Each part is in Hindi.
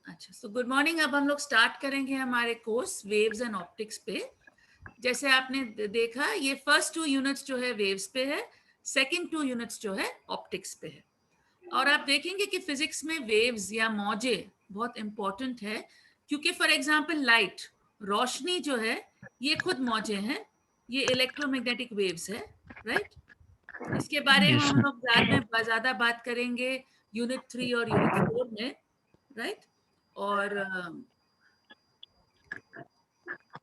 अच्छा, सो गुड मॉर्निंग। अब हम लोग स्टार्ट करेंगे हमारे कोर्स वेव्स एंड ऑप्टिक्स पे। जैसे आपने देखा, ये फर्स्ट 2 यूनिट्स जो है वेव्स पे है, सेकंड 2 यूनिट्स जो है ऑप्टिक्स पे है। और आप देखेंगे कि फिजिक्स में वेव्स या मौजे बहुत इंपॉर्टेंट है, क्योंकि फॉर एग्जांपल लाइट, रोशनी जो है, ये खुद मौजे हैं, ये इलेक्ट्रोमैग्नेटिक वेव्स है, राइट। इसके बारे में यस हम लोग ज्यादा बात करेंगे यूनिट 3 और यूनिट 4 में, राइट। और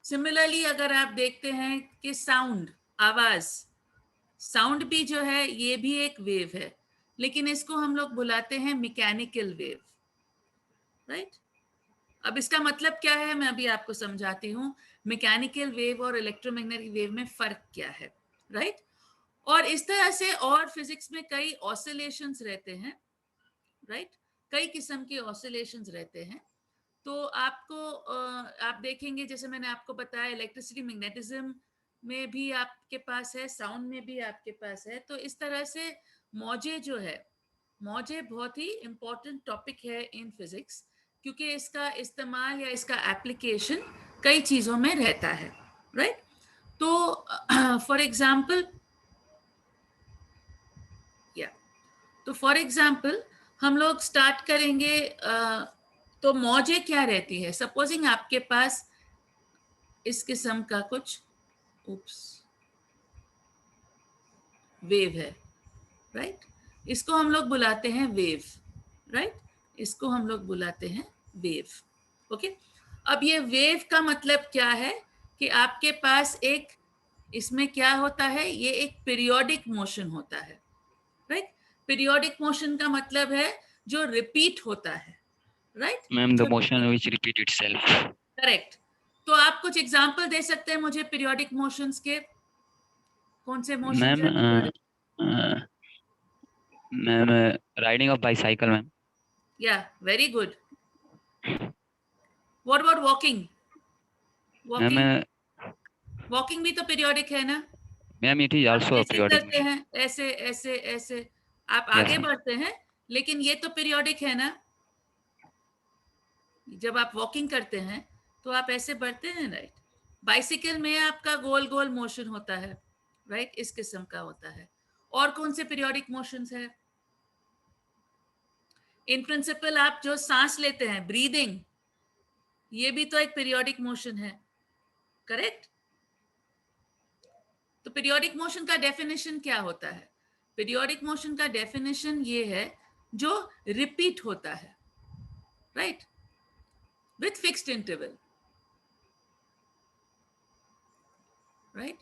सिमिलरली अगर आप देखते हैं कि साउंड, आवाज, साउंड भी जो है ये भी एक वेव है, लेकिन इसको हम लोग बुलाते हैं मैकेनिकल वेव, राइट। अब इसका मतलब क्या है मैं अभी आपको समझाती हूँ। मैकेनिकल वेव और इलेक्ट्रोमैग्नेटिक वेव में फर्क क्या है, राइट। और इस तरह से और फिजिक्स में कई ऑसिलेशंस रहते हैं, राइट। कई किस्म के ऑसिलेशंस रहते हैं। तो आपको आप देखेंगे, जैसे मैंने आपको बताया, इलेक्ट्रिसिटी मैग्नेटिज्म में भी आपके पास है, साउंड में भी आपके पास है। तो इस तरह से मौजे जो है, मौजे बहुत ही इंपॉर्टेंट टॉपिक है इन फिजिक्स, क्योंकि इसका इस्तेमाल या इसका एप्लीकेशन कई चीजों में रहता है, राइट। तो फॉर एग्जाम्पल या तो फॉर एग्जाम्पल हम लोग स्टार्ट करेंगे। तो मौजे क्या रहती है? सपोजिंग आपके पास इस किस्म का कुछ उप्स वेव है, राइट। इसको हम लोग बुलाते हैं वेव, राइट। इसको हम लोग बुलाते हैं वेव, ओके। अब ये वेव का मतलब क्या है कि आपके पास एक, इसमें क्या होता है, ये एक पीरियोडिक मोशन होता है, राइट। पीरियोडिक मोशन का मतलब है जो रिपीट होता है, राइट। मैम, द जो motion which repeat itself. Correct. तो आप कुछ एग्जांपल दे सकते हैं मुझे पीरियोडिक मोशंस के? कौन से मोशंस मैम हैं periodic? Ma'am, riding of bicycle ma'am. या very good. What about walking? Ma'am, walking, walking भी तो पीरियोडिक है ना। मैम इट इज आप आल्सो अ कैसे पीरियोडिक करते मोशन। हैं? ऐसे ऐसे ऐसे आप यस आगे मैम। बढ़ते हैं, लेकिन ये तो पीरियोडिक है ना। जब आप वॉकिंग करते हैं तो आप ऐसे बढ़ते हैं, राइट। बाइसिकल में आपका गोल गोल मोशन होता है, राइट, इस किस्म का होता है। और कौन से पीरियोडिक मोशंस है? इन प्रिंसिपल आप जो सांस लेते हैं, ब्रीदिंग, ये भी तो एक पीरियोडिक मोशन है, करेक्ट। तो पीरियोडिक मोशन का डेफिनेशन क्या होता है? पीरियोडिक मोशन का डेफिनेशन ये है जो रिपीट होता है, right, with fixed interval, right.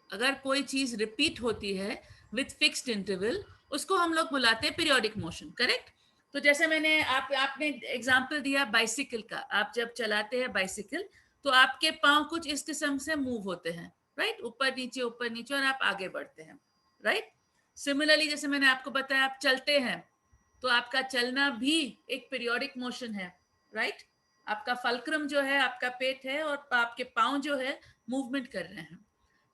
अगर कोई चीज रिपीट होती है विथ फिक्स्ड इंटरवल, उसको हम लोग बुलाते हैं पीरियोडिक मोशन, करेक्ट। तो जैसे मैंने आपने एग्जांपल दिया बाइसिकल का। आप जब चलाते हैं बाइसिकल तो आपके पांव कुछ इस किस्म से मूव होते हैं, राइट, ऊपर नीचे, और आप आगे बढ़ते हैं, राइट। सिमिलरली जैसे मैंने आपको बताया, आप चलते हैं तो आपका चलना भी एक पीरियोडिक मोशन है, राइट। आपका फल्क्रम जो है, आपका पेट है, और आपके पांव जो है मूवमेंट कर रहे हैं।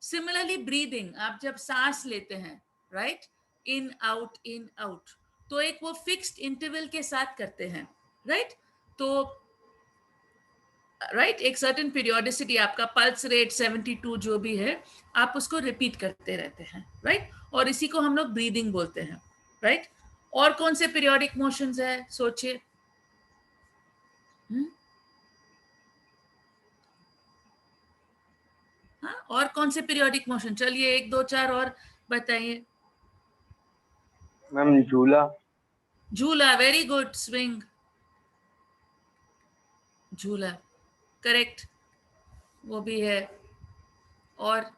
सिमिलरली ब्रीदिंग, आप जब सांस लेते हैं, राइट, इन आउट, तो एक वो फिक्स्ड इंटरवल के साथ करते हैं, राइट। तो राइट, एक सर्टेन पीरियोडिसिटी, आपका पल्स रेट 72 जो भी है, आप उसको रिपीट करते रहते हैं, राइट। और इसी को हम लोग ब्रीदिंग बोलते हैं, राइट। और कौन से पीरियोडिक मोशंस है, सोचिए। हाँ, और कौन से पीरियोडिक मोशन? चलिए 1 2 4 और बताइए। मैम झूला। झूला, वेरी गुड। स्विंग, झूला, करेक्ट, वो भी है। और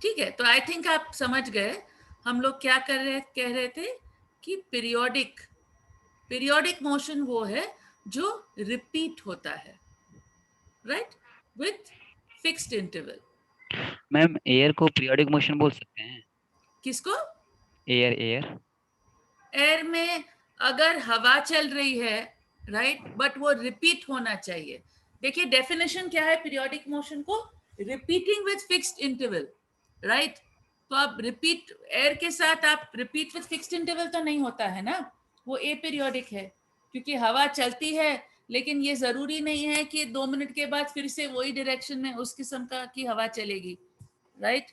ठीक है, तो आई थिंक आप समझ गए हम लोग क्या कह रहे थे कि पीरियोडिक, पीरियोडिक मोशन वो है जो रिपीट होता है, right, with fixed interval. Ma'am, air को पीरियोडिक मोशन बोल सकते हैं? किसको? Air air. एयर में अगर हवा चल रही है, राइट, बट वो रिपीट होना चाहिए। देखिए डेफिनेशन क्या है पीरियोडिक मोशन को, repeating with fixed interval, right? तो अब रिपीट एयर के साथ आप रिपीट विथ फिक्स्ड इंटरवल तो नहीं होता है ना, वो एपीरियोडिक है, क्योंकि हवा चलती है, लेकिन ये जरूरी नहीं है कि 2 मिनट के बाद फिर से वही डायरेक्शन में उस किस्म का की हवा चलेगी, राइट?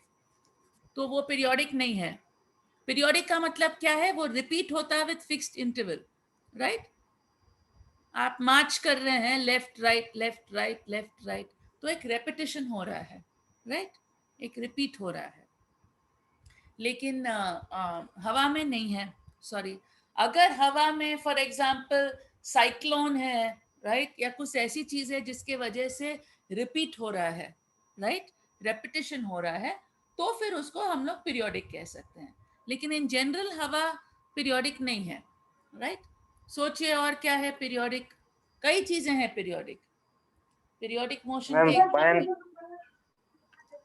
तो वो पीरियोडिक नहीं है। पीरियोडिक का मतलब क्या है? वो रिपीट होता है विथ फिक्स्ड इंटरवल, राइट? आप मार्च कर रहे हैं left right left right left right, तो एक रेपिटेशन हो रहा है, राइट? एक रिपीट हो रहा है। लेकिन हवा में नहीं है, सॉरी। अगर हवा में फॉर एग्जांपल साइक्लोन है, राइट, या कुछ ऐसी चीज है जिसके वजह से रिपीट हो रहा है, राइट, रेपिटेशन हो रहा है, तो फिर उसको हम लोग पीरियोडिक कह सकते हैं। लेकिन इन जनरल हवा पीरियोडिक नहीं है, राइट? सोचिए और क्या है पीरियोडिक? कई चीजें हैं पीरियोडिक। पीरियोडिक मोशन मैम के fine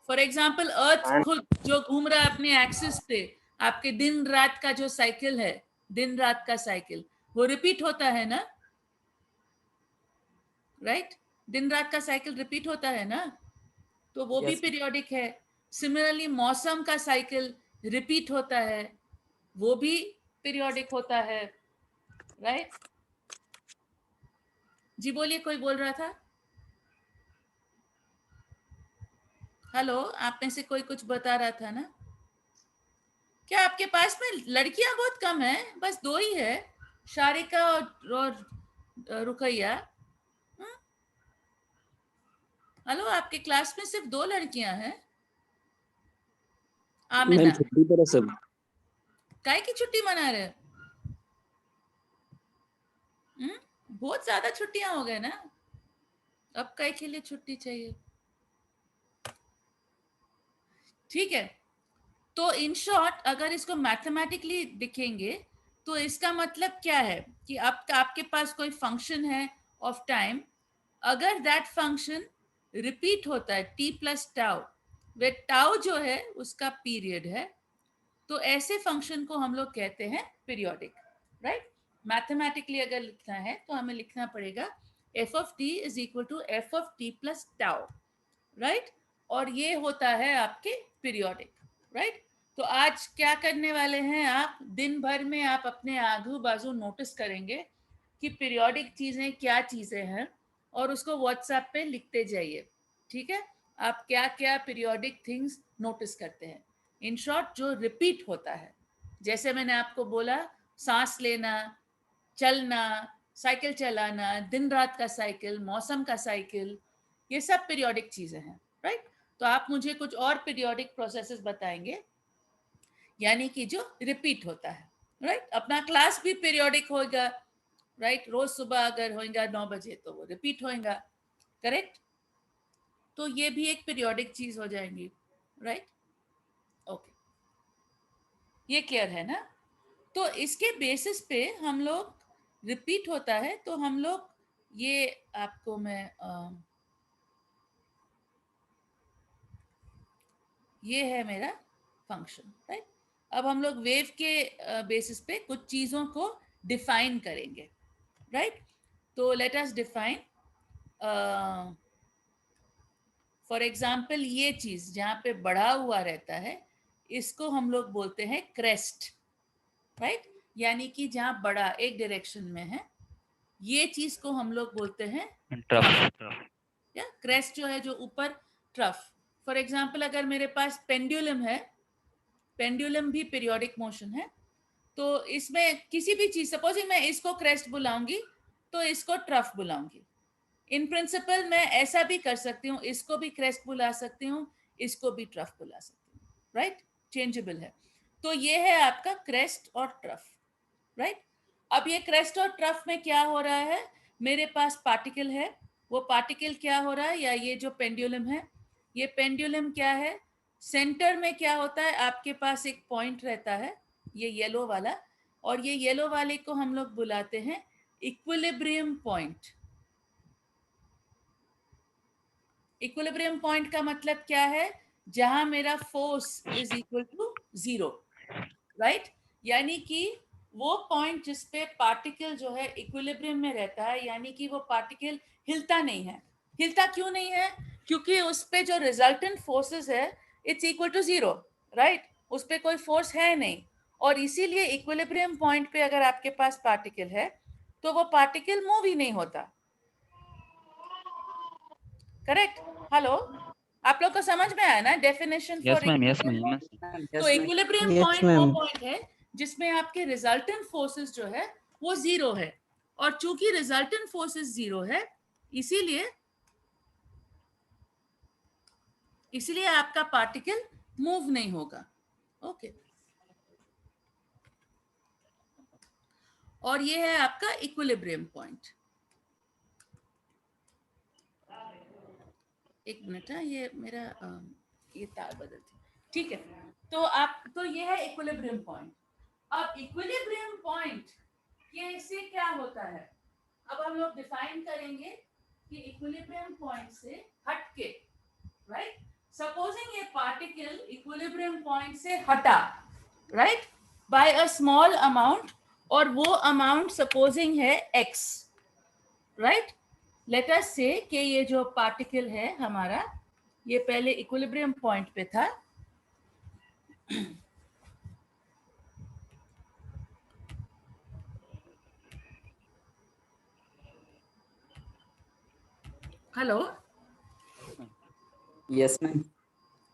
for example earth fine खुद जो घूम रहा है अपने एक्सिस पे, आपके दिन रात का जो साइकिल है, दिन रात का साइकिल, वो रिपीट होता है ना, राइट? दिन रात का साइकिल रिपीट होता है ना, तो वो भी यस पीरियोडिक है। सिमिलरली मौसम का साइकिल रिपीट होता है, वो भी पीरियोडिक होता है, राइट? जी बोलिए, कोई बोल रहा था? हेलो, आप में से कोई कुछ बता रहा था ना? क्या आपके पास में लड़कियां बहुत कम है? बस 2 ही है, शारिका और रुकैया। हम्म? हेलो, आपके क्लास में सिर्फ 2 लड़कियां हैं? मैम आमिना, छुट्टी पर है सब। काय की छुट्टी मना रहे? हम्म? बहुत ज्यादा छुट्टियां हो गए ना, अब काय के लिए छुट्टी चाहिए? ठीक है, तो इन शॉर्ट अगर इसको मैथमेटिकली दिखेंगे तो इसका मतलब क्या है कि आपके पास कोई फंक्शन है ऑफ टाइम, अगर दैट फंक्शन रिपीट होता है t प्लस टाउ, वे टाउ जो है उसका पीरियड है, तो ऐसे फंक्शन को हम लोग कहते हैं पीरियोडिक, राइट? मैथमेटिकली अगर लिखना है तो हमें लिखना पड़ेगा f of t is equal to f of t plus tau, right? और ये होता है आपके पीरियोडिक, राइट? तो आज क्या करने वाले हैं आप, दिन भर में आप अपने आजू बाजू नोटिस करेंगे कि पीरियोडिक चीजें क्या चीजें हैं, और उसको व्हाट्सएप पे लिखते जाइए, ठीक है? आप क्या क्या पीरियोडिक थिंग्स नोटिस करते हैं, इन शॉर्ट जो रिपीट होता है। जैसे मैंने आपको बोला, सांस लेना, चलना, साइकिल चलाना, दिन रात का साइकिल, मौसम का साइकिल, ये सब पीरियोडिक चीजें हैं, राइट? तो आप मुझे कुछ और पीरियोडिक प्रोसेसेस बताएंगे, यानी कि जो रिपीट होता है, राइट? अपना क्लास भी पीरियोडिक होगा, राइट? रोज सुबह अगर होगा 9 बजे तो वो रिपीट होगा, करेक्ट? तो ये भी एक पीरियोडिक चीज हो जाएंगी, राइट? ओके, ये क्लियर है ना? तो इसके बेसिस पे हम लोग रिपीट होता है तो हम लोग ये आपको मैं ये है मेरा फंक्शन, राइट? अब हम लोग वेव के बेसिस पे कुछ चीजों को डिफाइन करेंगे, राइट? तो let us define, for example ये चीज जहाँ पे बढ़ा हुआ रहता है, इसको हम लोग बोलते हैं क्रेस्ट, राइट? यानी कि जहाँ बड़ा एक डायरेक्शन में है, ये चीज को हम लोग बोलते हैं ट्रफ, ट्रफ। या क्रेस्ट जो है जो ऊपर, ट्रफ। फॉर एग्जाम्पल अगर मेरे पास पेंडुलम है, पेंडुलम भी पीरियोडिक मोशन है, तो इसमें किसी भी चीज, सपोजिंग मैं इसको क्रेस्ट बुलाऊंगी तो इसको ट्रफ बुलाऊंगी। इन प्रिंसिपल मैं ऐसा भी कर सकती हूँ, इसको भी क्रेस्ट बुला सकती हूँ, इसको भी ट्रफ बुला सकती हूँ, राइट? चेंजेबल है। तो ये है आपका क्रेस्ट और ट्रफ, राइट? अब ये क्रेस्ट और ट्रफ में क्या हो रहा है, मेरे पास पार्टिकल है, वो पार्टिकल क्या हो रहा है, या ये जो पेंडुलम है, ये पेंडुलम क्या है, सेंटर में क्या होता है, आपके पास एक पॉइंट रहता है, ये येलो वाला, और ये येलो वाले को हम लोग बुलाते हैं इक्विलिब्रियम पॉइंट। इक्विलिब्रियम पॉइंट का मतलब क्या है, जहां मेरा force is equal to 0, right? यानी कि वो पॉइंट जिसपे पार्टिकल जो है इक्विलिब्रियम में रहता है, यानी कि वो पार्टिकल हिलता नहीं है। हिलता क्यों नहीं है? क्योंकि उस पे जो रिजल्टेंट फोर्सेस है it's equal to zero, right? उस पे कोई फोर्स है नहीं, और इसीलिए इक्विलिब्रियम पॉइंट पे अगर आपके पास पार्टिकल है तो वो पार्टिकल मूव ही नहीं होता। करेक्ट? हेलो, आप लोग को समझ में आया ना definition for yes ma'am, yes equilibrium ma'am, point? Yes तो इक्विलिब्रियम यस पॉइंट वो मैम। पॉइंट है जिसमें आपके रिजल्टेंट फोर्सेस जो है वो जीरो है, और चूंकि रिजल्टेंट फोर्सेस जीरो है इसीलिए आपका पार्टिकल मूव नहीं होगा। ओके, और ये है आपका इक्विलिब्रियम पॉइंट। एक मिनट है, ये मेरा ये तार बदलती, ठीक है। तो ये है इक्विलिब्रियम पॉइंट। अब इक्विलिब्रियम पॉइंट ये इससे क्या होता है, अब हम लोग डिफाइन करेंगे कि इक्विलिब्रियम पॉइंट से हटके, राइट? सपोजिंग ये पार्टिकल इक्विलिब्रियम पॉइंट से हटा, right, by a small amount, और वो अमाउंट सपोजिंग है x, right? Let us say कि ये जो पार्टिकल है हमारा, ये पहले इक्विलिब्रियम पॉइंट पे था, हेलो, यस मैम।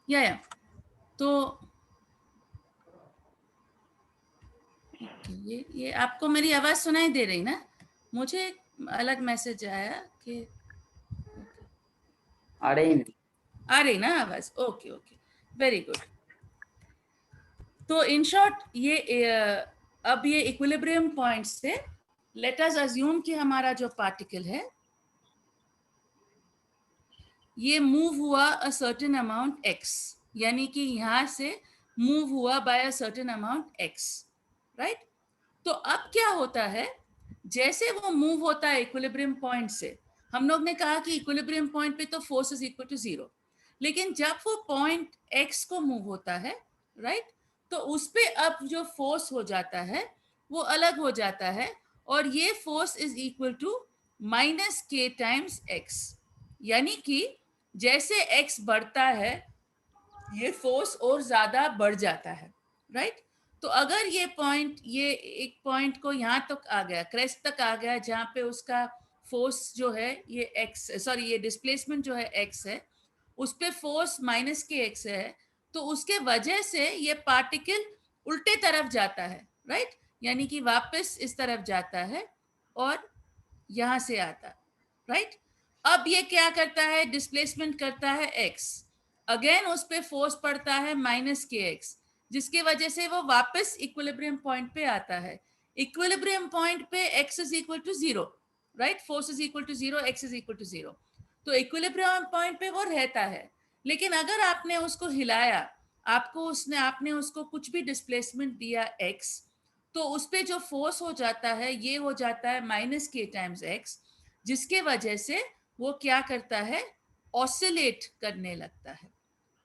या तो ये आपको मेरी आवाज सुनाई दे रही ना? मुझे एक अलग मैसेज आया कि आ रही ना आवाज? Okay okay, very good. तो इन शॉर्ट अब ये इक्विलिब्रियम पॉइंट से लेट अस अज्यूम कि हमारा जो पार्टिकल है ये मूव हुआ अ सर्टेन अमाउंट x, यानी कि यहां से मूव हुआ by a certain amount x, right? तो अब क्या होता है, जैसे वो मूव होता है इक्विलिब्रियम पॉइंट से, हम लोग ने कहा कि इक्विलिब्रियम पॉइंट पे तो force is equal to zero, लेकिन जब वो पॉइंट x को मूव होता है, राइट, तो उस पे अब जो फोर्स हो जाता है वो अलग हो जाता है, और ये force is equal to minus K times x, यानी कि जैसे x बढ़ता है ये फोर्स और ज्यादा बढ़ जाता है, राइट? तो अगर ये एक पॉइंट को यहाँ तक आ गया, क्रेस्ट तक आ गया, जहाँ पे उसका फोर्स जो है ये ये डिस्प्लेसमेंट जो है x है, उस पे फोर्स माइनस के x है, तो उसके वजह से ये पार्टिकल उल्टे तरफ जाता है, राइट? यानी कि वापस इस तरफ जाता है और यहां से आता, राइट? अब ये क्या करता है, डिस्प्लेसमेंट करता है x, अगेन उस पे फोर्स पड़ता है माइनस के एक्स, जिसकी वजह से वो वापस इक्विलिब्रियम पॉइंट पे आता है। इक्विलिब्रियम पॉइंट पे x is equal to zero, right? Force is equal to zero, x is equal to zero, तो इक्विलिब्रियम पॉइंट पे वो रहता है। लेकिन अगर आपने उसको हिलाया, आपने उसको कुछ भी डिस्प्लेसमेंट दिया x, तो उस पे जो फोर्स हो जाता है ये हो जाता है माइनस के टाइम्स x, जिसके वजह से वो क्या करता है, ऑसिलेट करने लगता है।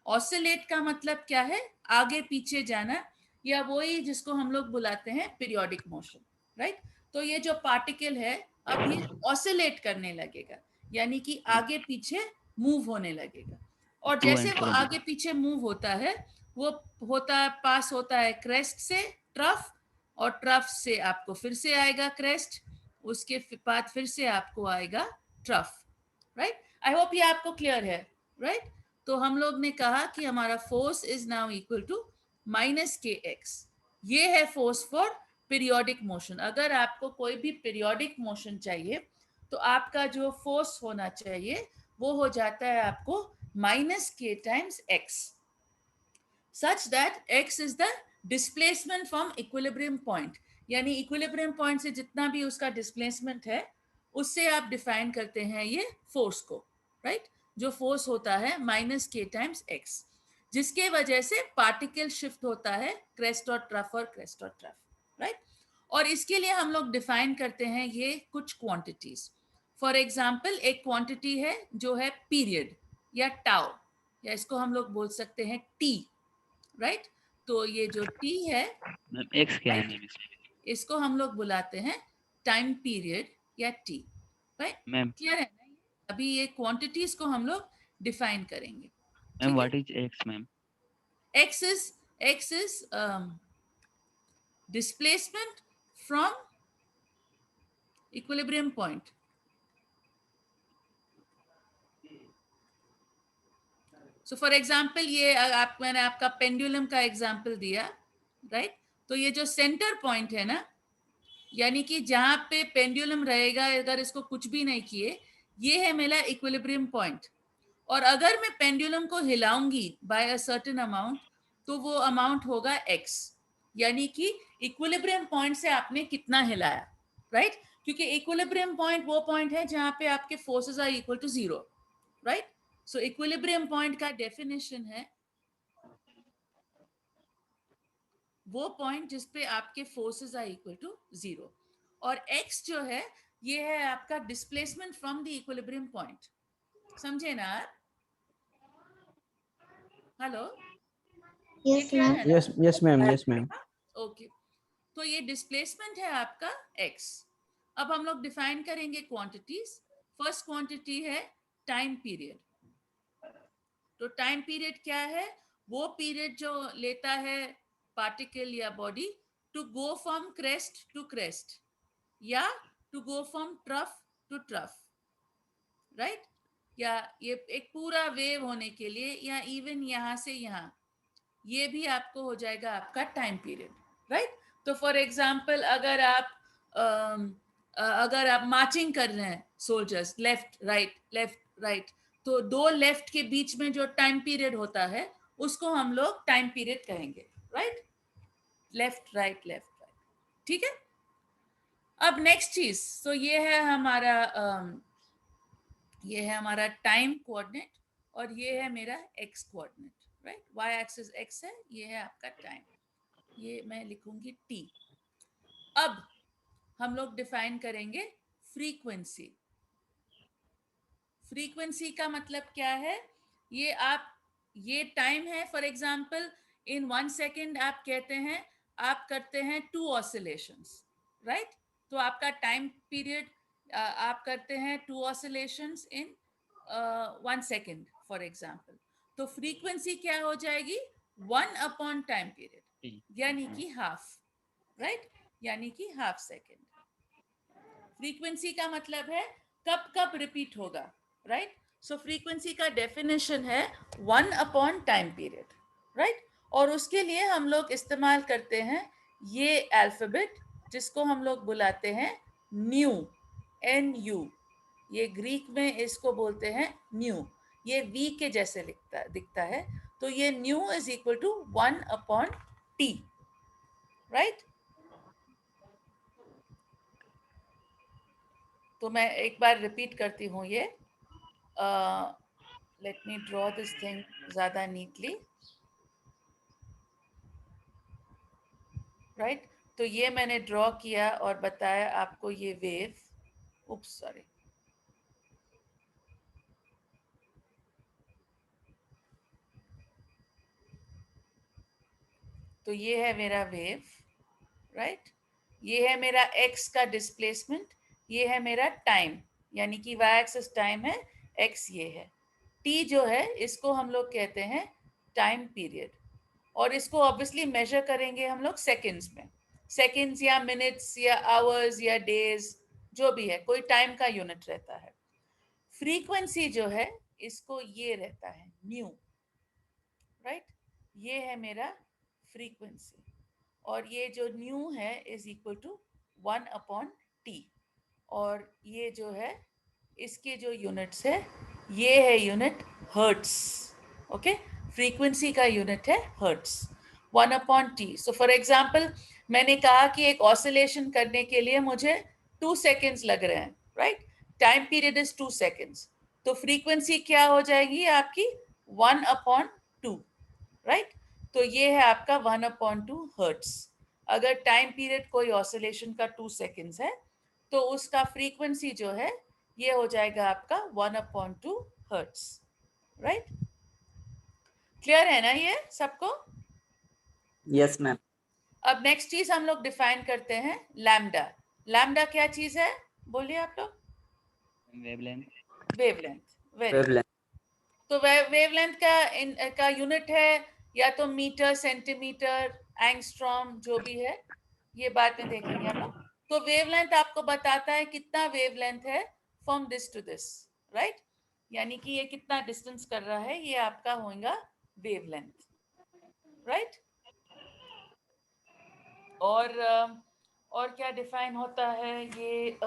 ऑसिलेट का मतलब क्या है, आगे पीछे जाना, या वही जिसको हम लोग बुलाते हैं पीरियोडिक मोशन, राइट? तो ये जो पार्टिकल है अब ये ऑसिलेट करने लगेगा, यानी कि आगे पीछे मूव होने लगेगा, और टू जैसे एंड वो फ्रो। आगे पीछे मूव होता है वो पास होता है क्रेस्ट से ट्रफ, और ट्रफ से आपको फिर से आएगा क्रेस्ट, उसके बाद फिर से आपको आएगा ट्रफ, राइट? आई होप ये आपको क्लियर है, राइट? तो हम लोग ने कहा कि हमारा force is now equal to minus K X, ये है फोर्स फॉर पीरियोडिक मोशन। अगर आपको कोई भी पीरियोडिक मोशन चाहिए तो आपका जो फोर्स होना चाहिए वो हो जाता है आपको minus K times x, such that x is the displacement from equilibrium point, यानी इक्विलिब्रियम पॉइंट से जितना भी उसका डिस्प्लेसमेंट है उससे आप डिफाइन करते हैं ये फोर्स को, राइट? जो फोर्स होता है माइनस के टाइम्स एक्स, जिसके वजह से पार्टिकल शिफ्ट होता है क्रेस्ट और ट्रफ और क्रेस्ट और ट्रफ, राइट? और इसके लिए हम लोग डिफाइन करते हैं ये कुछ क्वांटिटीज। फॉर एग्जाम्पल एक क्वांटिटी है जो है पीरियड या टाउ, या इसको हम लोग बोल सकते हैं टी, राइट? तो ये जो टी है, मैम एक्स क्या है राइट, मैम इसमें? इसको हम लोग बुलाते हैं टाइम पीरियड या टी, राइट? मैम क्लियर है ना? अभी ये क्वांटिटीज को हम लोग डिफाइन करेंगे। Ma'am what is x ma'am? x is displacement from equilibrium point. So for example, ये मैंने आपका पेंडुलम का एग्जांपल दिया, राइट? तो ये जो सेंटर पॉइंट है ना, यानी कि जहां पे पेंडुलम रहेगा अगर इसको कुछ भी नहीं किए, ये है मेरा इक्विलिब्रियम पॉइंट। और अगर मैं पेंडुलम को हिलाऊंगी बाय अ सर्टेन अमाउंट, तो वो अमाउंट होगा x, यानी कि इक्विलिब्रियम पॉइंट से आपने कितना हिलाया, राइट? क्योंकि इक्विलिब्रियम पॉइंट वो पॉइंट है जहां पे आपके forces are equal to 0, right? So equilibrium point का डेफिनेशन है वो पॉइंट जिसपे आपके फोर्सेस आर इक्वल टू 0, और x जो है ये है आपका displacement from the equilibrium point. समझे ना आप? हेलो, ये Yes, क्या ma'am. है ना? yes ma'am, yes ma'am. Okay, तो ये डिस्प्लेसमेंट है आपका x। अब हम लोग डिफाइन करेंगे क्वांटिटीज। फर्स्ट क्वांटिटी है टाइम पीरियड। तो टाइम पीरियड क्या है? वो पीरियड जो लेता है पार्टिकल या body to go from crest to crest, या to go from trough to trough, right? या ये एक पूरा वेव होने के लिए, या इवन यहां से यहां, ये भी आपको हो जाएगा आपका टाइम पीरियड, राइट? तो फॉर एग्जांपल अगर आप मार्चिंग कर रहे हैं सोल्जर्स, लेफ्ट राइट, तो दो लेफ्ट के बीच में जो टाइम पीरियड होता है उसको हम लोग टाइम पीरियड कहेंगे, राइट? लेफ्ट राइट, ठीक है? अब नेक्स्ट चीज, तो ये है हमारा टाइम कोऑर्डिनेट, और ये है मेरा X coordinate, right? Y axis X है, ये है आपका टाइम, ये मैं लिखूंगी t। अब हम लोग डिफाइन करेंगे फ्रीक्वेंसी। फ्रीक्वेंसी का मतलब क्या है? ये टाइम है। फॉर एग्जांपल इन 1 सेकेंड आप कहते हैं आप करते हैं 2 ऑसिलेशंस, राइट? तो आपका टाइम पीरियड आप करते हैं 2 oscillations in 1 second for example. तो फ्रीक्वेंसी क्या हो जाएगी? 1 अपॉन टाइम पीरियड, यानी कि हाफ, राइट? यानी कि हाफ सेकेंड। फ्रीक्वेंसी का मतलब है कब कब रिपीट होगा, राइट? सो फ्रीक्वेंसी का डेफिनेशन है 1 अपॉन टाइम पीरियड, राइट? और उसके लिए हम लोग इस्तेमाल करते हैं ये अल्फाबेट, जिसको हम लोग बुलाते हैं न्यू, NU। ये ग्रीक में इसको बोलते हैं न्यू। ये V के जैसे दिखता है, तो ये nu is equal to 1 upon T, right? तो मैं एक बार रिपीट करती हूँ ये। Let me draw this thing ज़्यादा नीटली, राइट? तो ये मैंने ड्रॉ किया और बताया आपको ये वेव, उप्स सॉरी, तो ये है मेरा वेव, राइट? ये है मेरा x का डिस्प्लेसमेंट, ये है मेरा टाइम, यानी कि y एक्सिस टाइम है, x ये है। t जो है इसको हम लोग कहते हैं टाइम पीरियड, और इसको ऑब्वियसली मेजर करेंगे हम लोग सेकंड्स में, सेकंड्स या मिनट्स या आवर्स या डेज, जो भी है, कोई टाइम का यूनिट रहता है। फ्रीक्वेंसी जो है इसको ये रहता है न्यू, राइट? ये है मेरा फ्रीक्वेंसी, और ये जो न्यू है is equal to 1 upon T, और ये जो है इसके जो यूनिट्स है, ये है यूनिट हर्ट्स, ओके? फ्रीक्वेंसी का यूनिट है hertz, 1 upon T. So for example मैंने कहा कि एक ऑसिलेशन करने के लिए मुझे 2 सेकेंड्स लग रहे हैं, right? Time period is 2 seconds, तो फ्रीक्वेंसी क्या हो जाएगी आपकी? 1 अपॉन 2, राइट? तो ये है आपका 1 अपॉन 2 हर्ट्स। अगर टाइम पीरियड कोई ऑसिलेशन का 2 सेकेंड्स है, तो उसका फ्रीक्वेंसी जो है ये हो जाएगा आपका 1 अपॉन 2 हर्ट्स, राइट? क्लियर है ना ये सबको? Yes ma'am. अब नेक्स्ट चीज हम लोग डिफाइन करते हैं लैम्डा। लैम्डा क्या चीज है? बोलिए आप लोग। वेवलेंथ। Wavelength, very. Wavelength. तो वेवलेंथ का यूनिट है या तो मीटर, सेंटीमीटर, एंगस्ट्रॉम, जो भी है, ये बातें देखेंगे हम लोग। तो वेवलेंथ आपको बताता है कितना वेवलेंथ है from this to this, right? यानी कि ये कितना डिस्टेंस कर रहा है, ये आपका होगा वेवलेंथ, राइट? और क्या डिफाइन होता है ये?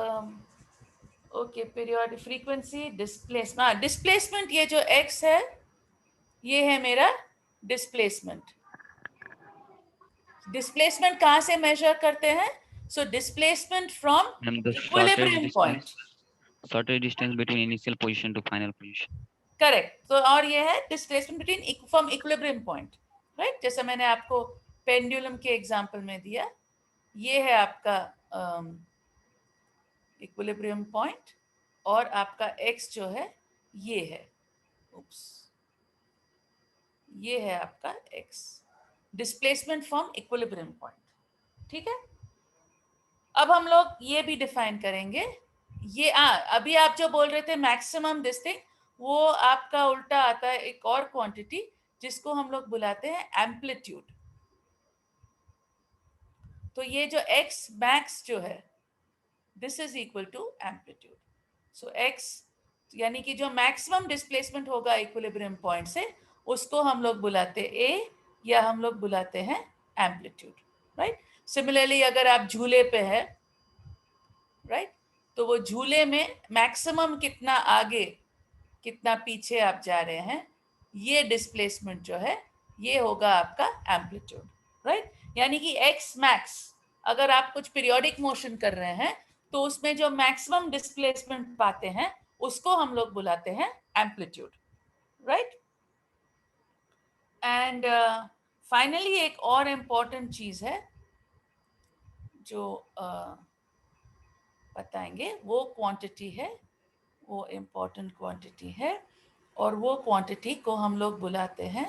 Okay, periodic frequency, displacement. Displacement, ये जो x है ये है मेरा डिस्प्लेसमेंट। डिस्प्लेसमेंट कहाँ से मेजर करते हैं? So displacement from ma'am the equilibrium point. shortest distance between initial position to final position. Correct. तो और ये है displacement between from equilibrium point, right? जैसे मैंने आपको पेंडुलम के एग्जांपल में दिया, ये है आपका इक्विलिब्रियम पॉइंट, और आपका x जो है ये है, उप्स, ये है आपका x, displacement from equilibrium point. ठीक है, अब हम लोग ये भी डिफाइन करेंगे। ये अभी आप जो बोल रहे थे मैक्सिमम दिस थिंग, वो आपका उल्टा आता है एक और क्वांटिटी जिसको हम लोग बुलाते हैं एम्पलीट्यूड। तो ये जो x मैक्स जो है, this is equal to amplitude. So x यानी कि जो मैक्सिमम डिस्प्लेसमेंट होगा इक्विलिब्रियम पॉइंट से, उसको हम लोग बुलाते हैं a, या हम लोग बुलाते हैं एम्पलीट्यूड, राइट? सिमिलरली अगर आप झूले पे है, राइट, तो वो झूले में मैक्सिमम कितना आगे कितना पीछे आप जा रहे हैं, ये डिस्प्लेसमेंट जो है ये होगा आपका एम्पलीट्यूड, राइट? यानी कि x मैक्स, अगर आप कुछ पीरियोडिक मोशन कर रहे हैं तो उसमें जो मैक्सिमम डिस्प्लेसमेंट पाते हैं उसको हम लोग बुलाते हैं एम्पलीट्यूड, राइट? एंड फाइनली एक और इम्पॉर्टेंट चीज है जो बताएंगे, वो क्वांटिटी है, वो इम्पॉर्टेंट क्वांटिटी है, और वो क्वांटिटी को हम लोग बुलाते हैं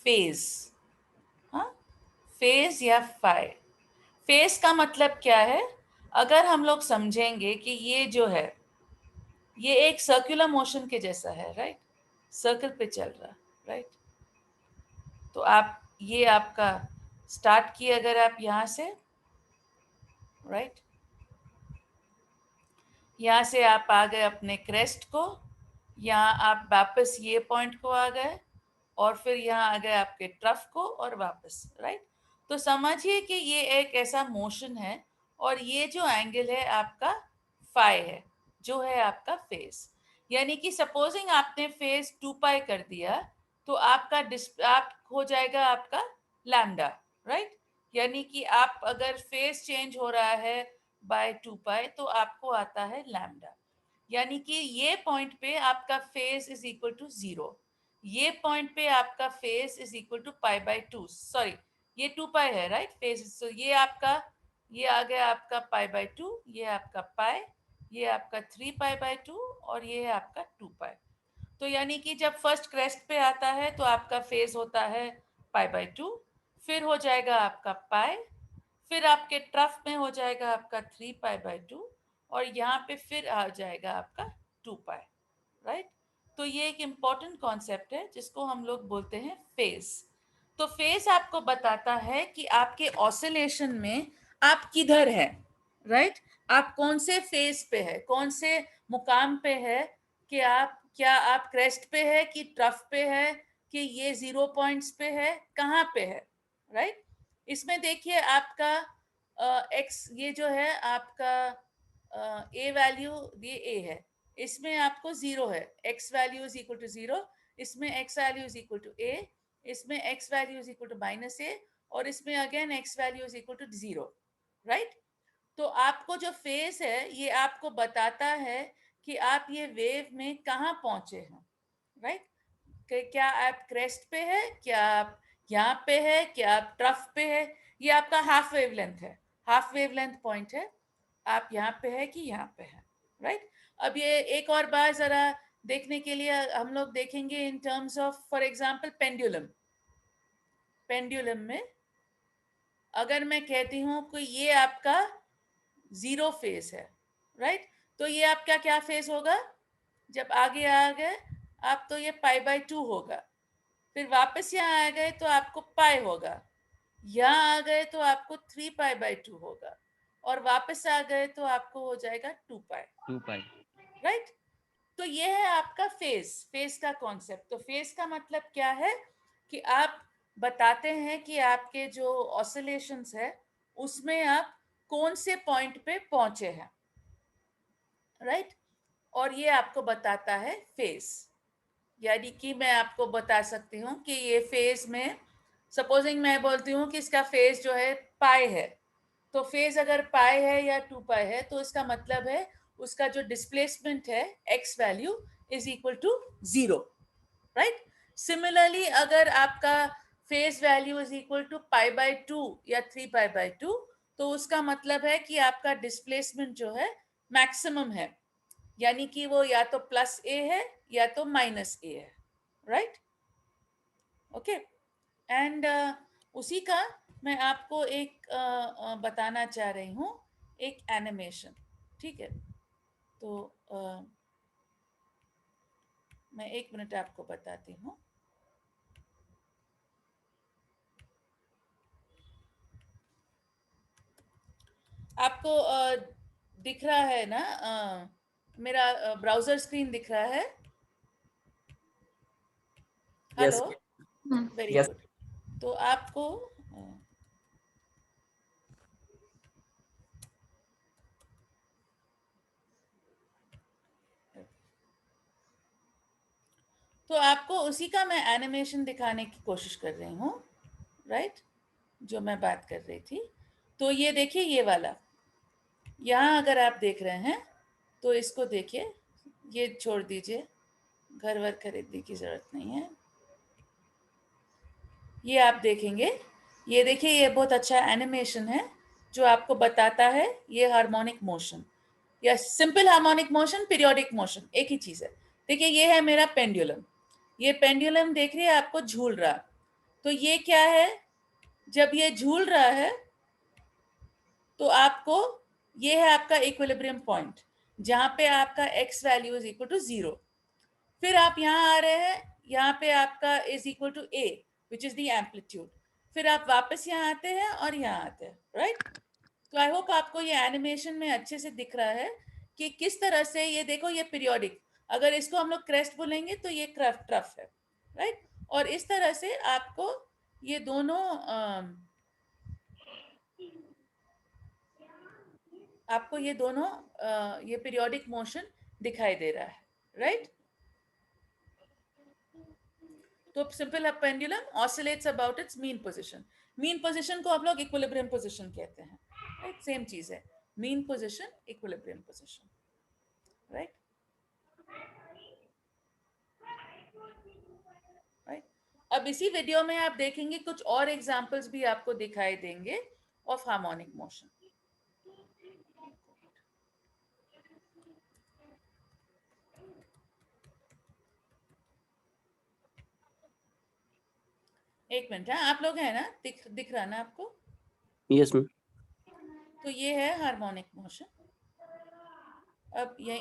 फेज। हाँ, फेज या फाई। फेज का मतलब क्या है? अगर हम लोग समझेंगे कि ये जो है ये एक सर्कुलर मोशन के जैसा है, राइट? सर्कल पे चल रहा, राइट? तो आप ये आपका स्टार्ट किए अगर आप यहाँ से, राइट, यहाँ से आप आ गए अपने क्रेस्ट को, यहाँ आप वापस ये पॉइंट को आ गए, और फिर यहाँ आ गए आपके ट्रफ को, और वापस, राइट? तो समझिए कि ये एक ऐसा मोशन है, और ये जो एंगल है आपका फाई है, जो है आपका फेस। यानी कि सपोजिंग आपने फेस 2 पाई कर दिया, तो आपका आप हो जाएगा आपका लैम्डा, राइट? यानी कि आप अगर फेस चेंज हो रहा है बाय 2 पाई तो आपको आता है लैम्डा। यानी कि ये पॉइंट पे आपका फेस इज इक्वल टू 0, ये पॉइंट पे आपका phase is equal to pi by 2, sorry ये 2 पाई है, राइट? फेस, तो ये आपका, ये आ गया आपका पाई बाय 2, ये आपका पाई, ये आपका 3 पाई बाय 2, और ये है आपका 2 पाई। तो यानी कि जब फर्स्ट क्रेस्ट पे आता है तो आपका फेज होता है पाई बाय 2, फिर हो जाएगा आपका पाई, फिर आपके ट्रफ में हो जाएगा आपका 3 पाई बाय 2, और यहाँ पे फिर आ जाएगा आपका 2 पाई, राइट? तो ये एक इम्पॉर्टेंट कॉन्सेप्ट है जिसको हम लोग बोलते हैं फेज। तो फेज आपको बताता है कि आपके ऑसिलेशन में आप किधर है, राइट? आप कौन से फेज पे है, कौन से मुकाम पे है, कि आप क्या आप क्रेस्ट पे है कि ट्रफ पे है कि ये 0 पॉइंट्स पे है, कहाँ पे है, राइट? इसमें देखिए आपका एक्स, ये जो है आपका ए वैल्यू, ये ए है, इसमें आपको 0 है, X value is equal to 0, इसमें X value is equal to A, इसमें X value is equal to minus A, और इसमें again X value is equal to 0, right? तो आपको जो फेस है ये आपको बताता है कि आप ये वेव में कहाँ पहुंचे हैं, राइट? क्या आप क्रेस्ट पे है, क्या आप यहाँ पे है, क्या आप ट्रफ पे है? ये आपका हाफ वेव लेंथ है, हाफ वेव लेंथ पॉइंट है, आप यहाँ पे है कि यहाँ पे है, राइट? अब ये एक और बार जरा देखने के लिए हम लोग देखेंगे in terms of, for example pendulum. Pendulum में अगर मैं कहती हूँ कि ये आपका 0 फेज है, राइट? तो ये आपका क्या फेज होगा? जब आगे आ गए आप तो ये π/2 होगा, फिर वापस यहाँ आ गए तो आपको पाई होगा, यहाँ आ गए तो आपको 3π/2 होगा, और वापस आ गए तो आपको हो जाएगा 2π, 2π। राइट। तो ये है आपका फेज का कॉन्सेप्ट। तो फेज का मतलब क्या है कि आप बताते हैं कि आपके जो ऑसिलेशंस है उसमें आप कौन से पॉइंट पे पहुंचे हैं, राइट। और ये आपको बताता है फेज। यानी कि मैं आपको बता सकती हूँ कि ये फेज में, सपोजिंग मैं बोलती हूँ कि इसका फेज जो है पाई है, तो फेज अगर पाई है या 2π है तो इसका मतलब है उसका जो डिस्प्लेसमेंट है X value is equal to 0, right. Similarly अगर आपका phase value is equal to π/2 या 3π/2 तो उसका मतलब है कि आपका डिस्प्लेसमेंट जो है मैक्सिमम है, यानी कि वो या तो प्लस ए है या तो माइनस ए है, राइट। ओके। एंड उसी का मैं आपको एक बताना चाह रही हूँ, एक एनिमेशन, ठीक है। तो मैं 1 मिनट आपको बताती हूँ। आपको दिख रहा है ना, मेरा ब्राउजर स्क्रीन दिख रहा है? Yes. Hello, very Yes. Good. तो आपको उसी का मैं एनिमेशन दिखाने की कोशिश कर रही हूँ, राइट, जो मैं बात कर रही थी। तो ये देखिए, ये वाला यहाँ अगर आप देख रहे हैं तो इसको देखिए, ये छोड़ दीजिए, घर वर खरीदने की जरूरत नहीं है। ये आप देखेंगे, ये देखिए, ये बहुत अच्छा एनिमेशन है जो आपको बताता है ये हार्मोनिक मोशन या simple harmonic motion, periodic motion, एक ही चीज है। देखिए ये है मेरा पेंडुलम, ये पेंडुलम देख रही है आपको झूल रहा। तो ये क्या है, जब ये झूल रहा है तो आपको, ये है आपका इक्विलिब्रियम पॉइंट जहां पे आपका x value is equal to 0। फिर आप यहाँ आ रहे हैं, यहाँ पे आपका is equal to a which is the amplitude. फिर आप वापस यहाँ आते हैं और यहाँ आते हैं, राइट। तो आई होप आपको ये एनिमेशन में अच्छे से दिख रहा है कि किस तरह से, ये देखो ये पीरियोडिक, अगर इसको हम लोग क्रेस्ट बोलेंगे तो ये ट्रफ है, राइट। और इस तरह से आपको ये दोनों ये पीरियोडिक मोशन दिखाई दे रहा है, राइट। तो simple pendulum oscillates about it's mean position. Mean position को हम लोग इक्विलिब्रियम पोजीशन कहते हैं, राइट। सेम चीज है, mean position, equilibrium position, right, right. अब इसी वीडियो में आप देखेंगे कुछ और एग्जांपल्स भी आपको दिखाई देंगे ऑफ हार्मोनिक मोशन। एक मिनट है, आप लोग हैं ना, दिख रहा ना आपको? Yes, ma'am. तो ये है हार्मोनिक मोशन। अब ये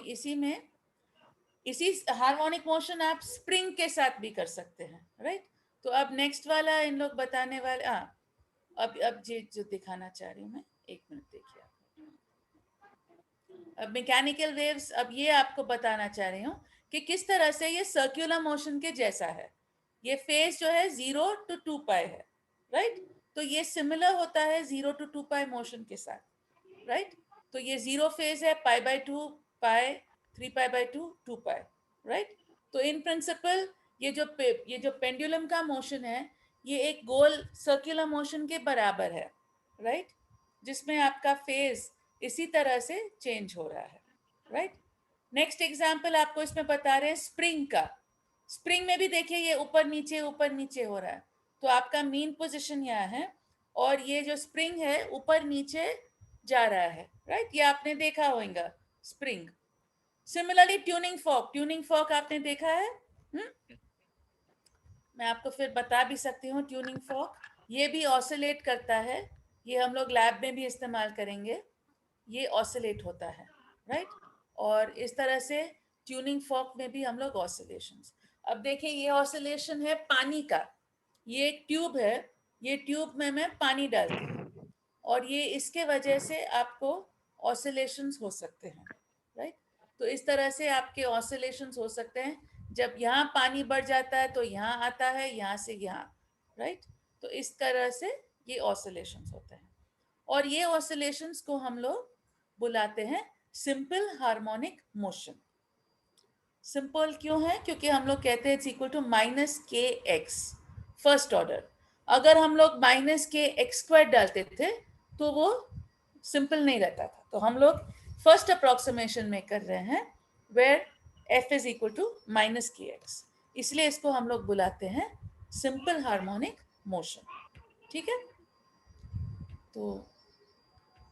इसी हार्मोनिक मोशन आप स्प्रिंग के साथ भी कर सकते हैं, राइट। तो अब नेक्स्ट वाला इन लोग बताने वाले, अब जो दिखाना चाह रही हूँ मैं, 1 मिनट देखिए। अब मैकेनिकल वेव्स, अब ये आपको बताना चाह रही हूँ कि किस तरह से ये सर्कुलर मोशन के जैसा है। ये फेज जो है 0 to 2π है, राइट। तो ये सिमिलर होता है 0 to 2π मोशन के साथ, राइट। तो ये 0 फेज है, π/2, π, 3π/2, 2π, राइट। तो इन प्रिंसिपल ये जो पेंडुलम का मोशन है ये एक गोल सर्कुलर मोशन के बराबर है, राइट, जिसमें आपका फेज इसी तरह से चेंज हो रहा है, राइट। नेक्स्ट एग्जांपल आपको इसमें बता रहे हैं स्प्रिंग का। स्प्रिंग में भी देखिए ये ऊपर नीचे हो रहा है। तो आपका मीन पोजीशन यहाँ है और ये जो स्प्रिंग है ऊपर नीचे जा रहा है, राइट। ये आपने देखा होगा स्प्रिंग। सिमिलरली ट्यूनिंग फॉर्क आपने देखा है? मैं आपको फिर बता भी सकती हूँ, ट्यूनिंग फॉर्क ये भी ऑसिलेट करता है, ये हम लोग लैब में भी इस्तेमाल करेंगे, ये ऑसिलेट होता है, राइट। और इस तरह से ट्यूनिंग फॉर्क में भी हम लोग ऑसिलेशंस। अब देखिए ये ऑसिलेशन है पानी का, ये एक ट्यूब है, ये ट्यूब में मैं पानी डालती हूँ और ये इसके वजह से आपको ऑसिलेशंस हो सकते हैं, राइट। तो इस तरह से आपके ऑसिलेशंस हो सकते हैं, जब यहाँ पानी बढ़ जाता है तो यहाँ आता है, यहाँ से यहाँ, राइट। तो इस तरह से ये ऑसिलेशंस होते हैं और ये ऑसिलेशंस को हम लोग बुलाते हैं सिंपल हार्मोनिक मोशन। सिंपल क्यों है? क्योंकि हम लोग कहते हैं it's equal to minus K x first order. अगर हम लोग माइनस के एक्स स्क्वायर डालते थे तो वो सिंपल नहीं रहता था, तो हम लोग फर्स्ट अप्रोक्सीमेशन में कर रहे हैं where F is equal to minus K X, इसलिए इसको हम लोग बुलाते हैं सिंपल हार्मोनिक मोशन। ठीक है, तो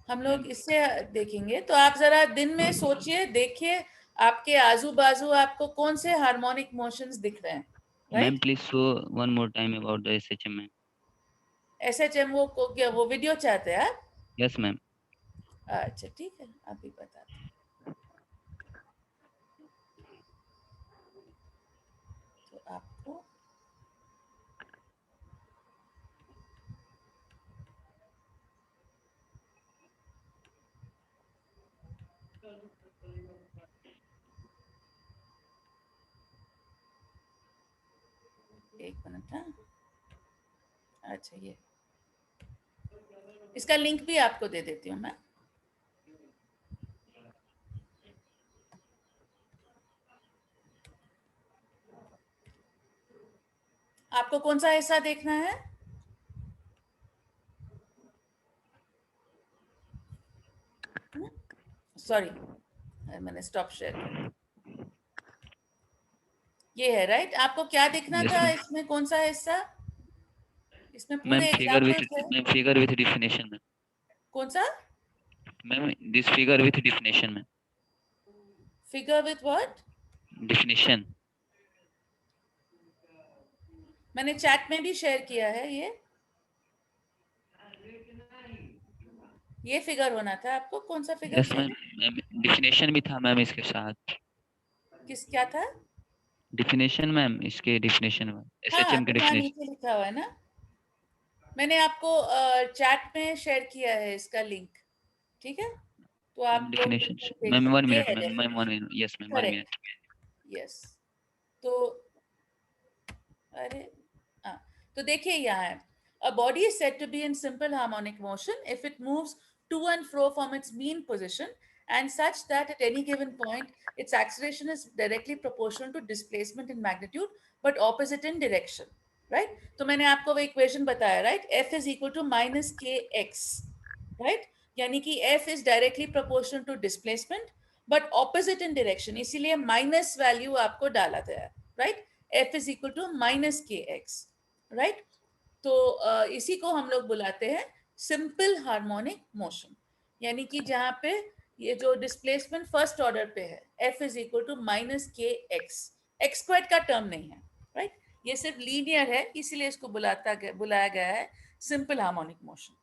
हम लोग इससे देखेंगे। तो आप जरा दिन में सोचिए, देखिए आपके आजू बाजू आपको कौन से हार्मोनिक मोशंस दिख रहे हैं, ma'am right. Please show one more time about the SHM ma'am. SHM वो क्या वो वीडियो चाहते हैं आप? Yes ma'am. अच्छा ठीक है, अभी बताते हैं। तो आपको एक मिनट, हाँ। अच्छा, ये इसका लिंक भी आपको दे देती हूँ मैं। आपको कौन सा हिस्सा देखना है? सॉरी, मैंने स्टॉप शेयर कर दिया। ये है, राइट। आपको क्या देखना यस था मैम। इसमें, कौन सा हिस्सा? इसमें मैम पूरे फिगर विथ एग्जाम्पल्स है। Ma'am figure with definition ma'am. कौन सा ma'am this figure with definition ma'am. Figure with what? Definition. मैंने चैट में भी शेयर किया है। ये फिगर होना था आपको। कौन सा फिगर यस मैम। चाहिए? मैम डिफिनेशन भी था मैम इसके साथ। किस क्या था? डिफिनेशन मैम, इसके डिफिनेशन मैम, हाँ, एसएचएम के तो वहाँ डिफिनेशन। नीचे लिखा हुआ है ना। मैंने आपको चैट में शेयर किया है इसका लिंक। ठीक है, तो मैम आप लोग डिफिनेशन। बिल्कुल मैम देखिए। वन ये मिनट है ma'am, ma'am one definition. Minute, yes ma'am one correct, minute. Yes. तो अरे हाँ, तो देखिए यहाँ है, a body is said to be in simple harmonic motion if it moves to and fro from its mean position and such that at any given point its acceleration is directly proportional to displacement in magnitude but opposite in direction, right? तो मैंने आपको वो इक्वेशन बताया, right? F is equal to minus kx, right? यानी कि F is directly proportional to displacement but opposite in direction, इसीलिए माइनस वैल्यू आपको डाला गया, right? F is equal to minus kx, right? तो इसी को हम लोग बुलाते हैं सिंपल हार्मोनिक मोशन, यानी कि जहां पे ये जो डिस्प्लेसमेंट फर्स्ट ऑर्डर पे है, F is equal to minus K X, X square का टर्म नहीं है, राइट। ये सिर्फ लीनियर है, इसीलिए इसको बुलाया गया है सिंपल हार्मोनिक मोशन।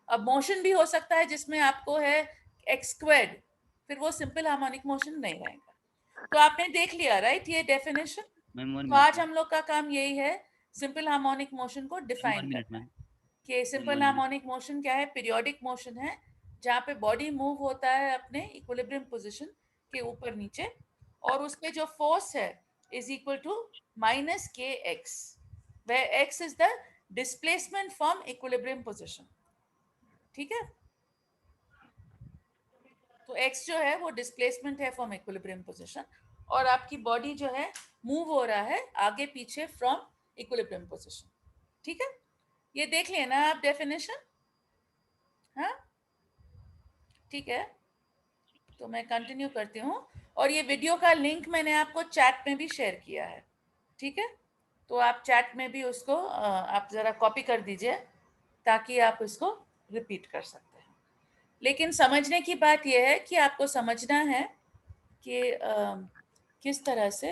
अब मोशन भी हो सकता है जिसमें आपको है एक्स स्क्वायर्ड, फिर वो सिंपल हार्मोनिक मोशन नहीं रहेगा। तो आपने देख लिया, राइट, ये डेफिनेशन। मैम वन तो मिनट आज हम लोग का काम यही है सिंपल हार्मोनिक मोशन को मैम, डिफाइन वन मिनट करना है मैम, कि ma'am simple one minute. Harmonic motion क्या है। पीरियोडिक मोशन है जहाँ पे बॉडी मूव होता है अपने इक्विलिब्रियम पोजीशन के ऊपर नीचे, और उस पे जो फोर्स है is equal to minus K x, where x is the displacement from equilibrium position। ठीक है, तो x जो है वो डिस्प्लेसमेंट है फ्रॉम इक्विलिब्रियम पोजीशन, और आपकी बॉडी जो है मूव हो रहा है आगे पीछे फ्रॉम इक्विलिब्रियम पोजीशन। ठीक है, ये देख लेना आप डेफिनेशन। हाँ ठीक है, तो मैं कंटिन्यू करती हूँ, और ये वीडियो का लिंक मैंने आपको चैट में भी शेयर किया है। ठीक है, तो आप चैट में भी उसको आप जरा कॉपी कर दीजिए ताकि आप उसको रिपीट कर सकते हैं। लेकिन समझने की बात यह है कि आपको समझना है कि किस तरह से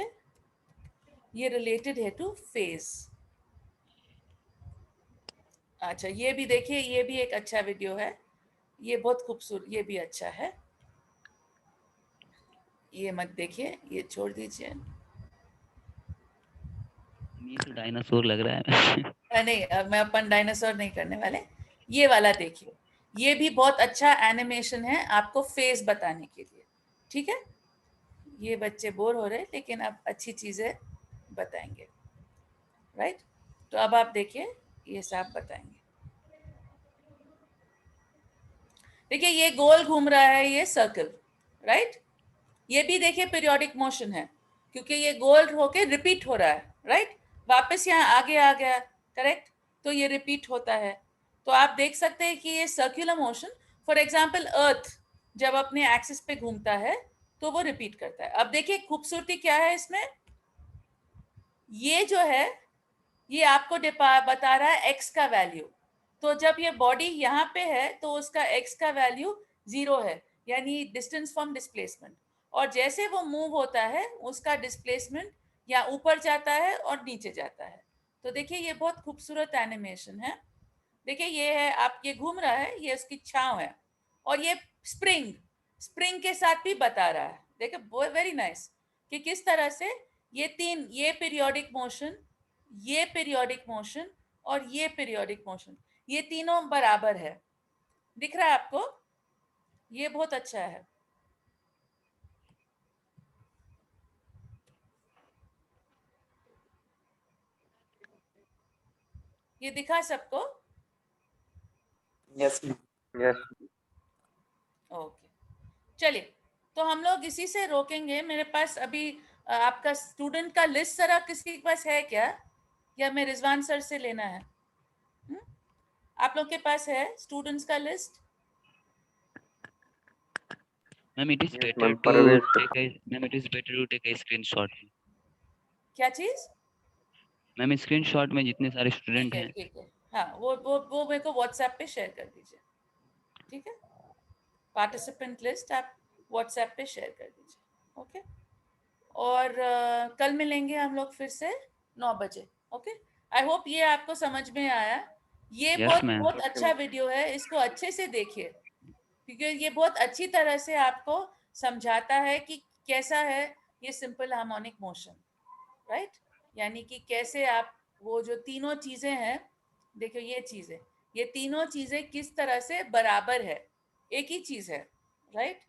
ये रिलेटेड है टू फेज। अच्छा, ये भी देखिए, ये भी एक अच्छा वीडियो है, ये बहुत खूबसूरत, ये भी अच्छा है। ये मत देखिए, ये छोड़ दीजिए। ये तो डायनासोर लग रहा है। नहीं, अब मैं अपन डायनासोर नहीं करने वाले। ये वाला देखिए, ये भी बहुत अच्छा एनिमेशन है आपको फेस बताने के लिए। ठीक है, ये बच्चे बोर हो रहे हैं, लेकिन अब अच्छी चीजें बताएंगे, राइट? तो अब आप देखिए, ये सब बताएंगे। देखिए, ये गोल घूम रहा है, ये सर्कल, राइट? ये भी देखिए पीरियोडिक मोशन है, क्योंकि ये गोल होके रिपीट हो रहा है, राइट? वापस यहाँ आगे आ गया, करेक्ट? तो ये रिपीट होता है। तो आप देख सकते हैं कि ये सर्कुलर मोशन, फॉर एग्जाम्पल अर्थ जब अपने एक्सिस पे घूमता है तो वो रिपीट करता है। अब देखिए खूबसूरती क्या है इसमें, ये जो है ये आपको बता रहा है एक्स का वैल्यू। तो जब ये बॉडी यहाँ पे है तो उसका एक्स का वैल्यू 0 है, यानी डिस्टेंस फ्रॉम डिस्प्लेसमेंट। और जैसे वो मूव होता है उसका डिस्प्लेसमेंट या ऊपर जाता है और नीचे जाता है। तो देखिए ये बहुत खूबसूरत एनिमेशन है। देखिए ये है, आप ये घूम रहा है, ये उसकी छांव है। और ये स्प्रिंग स्प्रिंग के साथ भी बता रहा है। देखिए वेरी नाइस कि किस तरह से ये तीन, ये पीरियोडिक मोशन, ये पीरियोडिक मोशन और ये पीरियोडिक मोशन, ये तीनों बराबर है। दिख रहा है आपको? ये बहुत अच्छा है। ये दिखा सबको? Yes yes. ओके, चलिए, तो हम लोग इसी से रोकेंगे। मेरे पास अभी आपका स्टूडेंट का लिस्ट जरा किसी के पास है क्या, या मैं रिजवान सर से लेना है? आप लोग के पास है स्टूडेंट्स का list? Ma'am it is Yes, better ma'am. To Parvez take a ma'am it is better to take a screenshot. क्या चीज? मैम स्क्रीनशॉट में जितने सारे स्टूडेंट हैं। ठीक है, हाँ, वो मेरे को व्हाट्सएप पे शेयर कर दीजिए। ठीक है, पार्टिसिपेंट लिस्ट आप व्हाट्सएप पे शेयर कर दीजिए। ओके, और कल मिलेंगे हम लोग फिर से 9 बजे। ओके, आई होप ये आपको समझ में आया। ये यस बहुत मैम। बहुत अच्छा वीडियो है, इसको अच्छे से देखिए, क्योंकि ये बहुत अच्छी तरह से आपको समझाता है कि कैसा है ये सिंपल हार्मोनिक मोशन, राइट? यानी कि कैसे आप वो जो तीनों चीजें हैं, देखो ये चीजें, ये तीनों चीजें किस तरह से बराबर है, एक ही चीज है, राइट?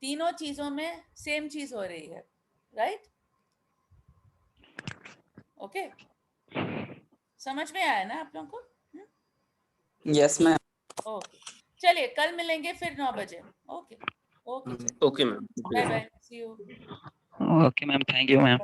तीनों चीजों में सेम चीज हो रही है, राइट? ओके, समझ में आया ना आप लोगों को? Yes ma'am. ओके, चलिए कल मिलेंगे फिर 9 बजे। Okay okay, okay ma'am. Bye bye, see you. Okay ma'am, thank you ma'am.